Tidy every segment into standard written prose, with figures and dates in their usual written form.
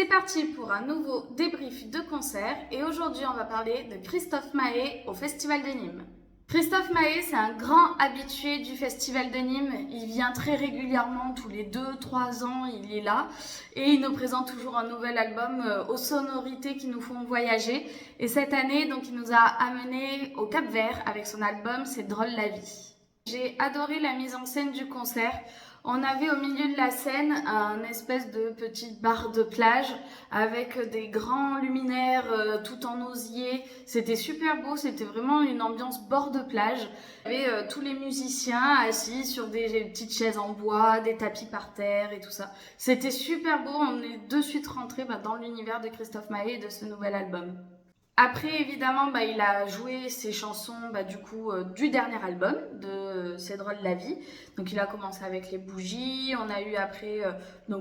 parti pour un nouveau débrief de concert et aujourd'hui on va parler de Christophe Maé au Festival de Nîmes. Christophe Maé, c'est un grand habitué du Festival de Nîmes. Il vient très régulièrement, tous les 2-3 ans, il est là. Et il nous présente toujours un nouvel album aux sonorités qui nous font voyager. Et cette année, donc, il nous a amenés au Cap-Vert avec son album C'est drôle la vie. J'ai adoré la mise en scène du concert. On avait au milieu de la scène un espèce de petite barre de plage avec des grands luminaires tout en osier. C'était super beau, c'était vraiment une ambiance bord de plage. Il y avait tous les musiciens assis sur des petites chaises en bois, des tapis par terre et tout ça. C'était super beau, on est de suite rentré dans l'univers de Christophe Maé et de ce nouvel album. Après, évidemment, il a joué ses chansons du dernier album de C'est drôle la vie. Donc, il a commencé avec Les Bougies. On a eu après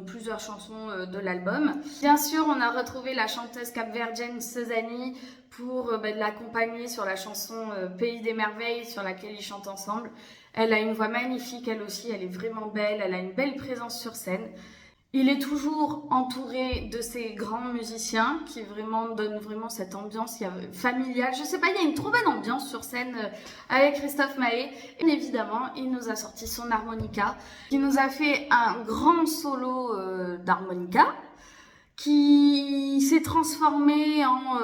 plusieurs chansons de l'album. Bien sûr, on a retrouvé la chanteuse capverdienne Sezani pour l'accompagner sur la chanson Pays des merveilles sur laquelle ils chantent ensemble. Elle a une voix magnifique, elle aussi, elle est vraiment belle. Elle a une belle présence sur scène. Il est toujours entouré de ces grands musiciens qui donnent vraiment cette ambiance familiale. Je sais pas, il y a une trop bonne ambiance sur scène avec Christophe Maé. Et évidemment, il nous a sorti son harmonica, qui nous a fait un grand solo d'harmonica, qui s'est transformé en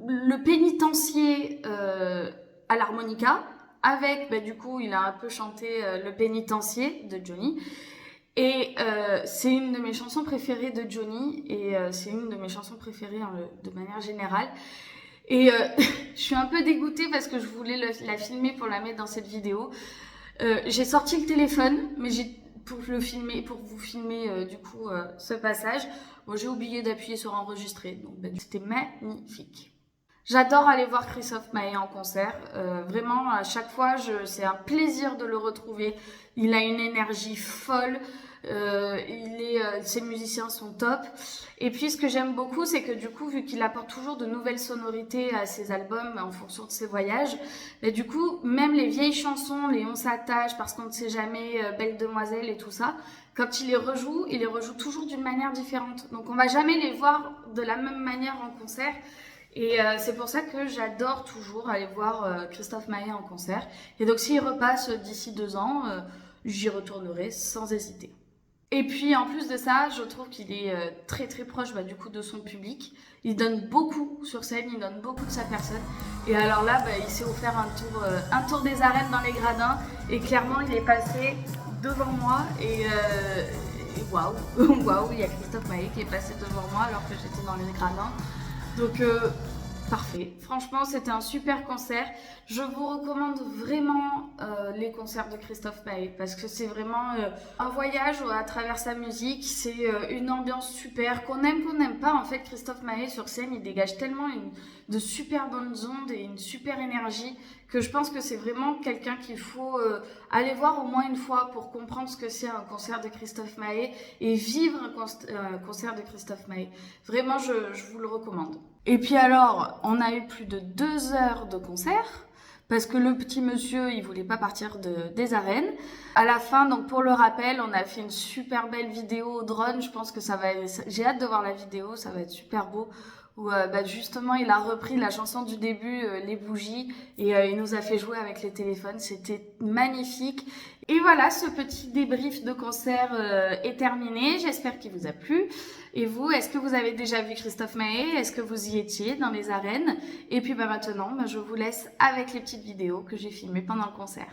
le pénitencier à l'harmonica. Avec, il a un peu chanté le pénitencier de Johnny. Et c'est une de mes chansons préférées de Johnny et c'est une de mes chansons préférées de manière générale. Et je suis un peu dégoûtée parce que je voulais la filmer pour la mettre dans cette vidéo. J'ai sorti le téléphone, mais pour vous filmer ce passage, j'ai oublié d'appuyer sur enregistrer. Donc c'était magnifique. J'adore aller voir Christophe Maé en concert. Vraiment, à chaque fois, c'est un plaisir de le retrouver. Il a une énergie folle. Ses musiciens sont top. Et puis, ce que j'aime beaucoup, c'est que vu qu'il apporte toujours de nouvelles sonorités à ses albums en fonction de ses voyages, même les vieilles chansons, les On s'attache, Parce qu'on ne sait jamais, Belle demoiselle et tout ça, quand il les rejoue toujours d'une manière différente. Donc, on va jamais les voir de la même manière en concert. Et c'est pour ça que j'adore toujours aller voir Christophe Maé en concert. Et donc s'il repasse d'ici 2 ans, j'y retournerai sans hésiter. Et puis en plus de ça, je trouve qu'il est très très proche de son public. Il donne beaucoup sur scène, il donne beaucoup de sa personne. Et alors là, il s'est offert un tour des arènes dans les gradins. Et clairement, il est passé devant moi et waouh, waouh, il y a Christophe Maé qui est passé devant moi alors que j'étais dans les gradins. Donc parfait, franchement c'était un super concert. Je vous recommande vraiment les concerts de Christophe Maé parce que c'est vraiment un voyage à travers sa musique. C'est une ambiance super, qu'on n'aime pas en fait. Christophe Maé sur scène, il dégage tellement de super bonnes ondes et une super énergie que je pense que c'est vraiment quelqu'un qu'il faut aller voir au moins une fois pour comprendre ce que c'est un concert de Christophe Maé et vivre un concert de Christophe Maé. Vraiment, je vous le recommande. Et puis alors, on a eu plus de 2 heures de concert parce que le petit monsieur, il voulait pas partir des arènes. À la fin, donc pour le rappel, on a fait une super belle vidéo au drone. Je pense que j'ai hâte de voir la vidéo, ça va être super beau. Où justement il a repris la chanson du début, Les Bougies, et il nous a fait jouer avec les téléphones, c'était magnifique. Et voilà, ce petit débrief de concert est terminé, j'espère qu'il vous a plu. Et vous, est-ce que vous avez déjà vu Christophe Maé? Est-ce que vous y étiez dans les arènes? Et puis maintenant, je vous laisse avec les petites vidéos que j'ai filmées pendant le concert.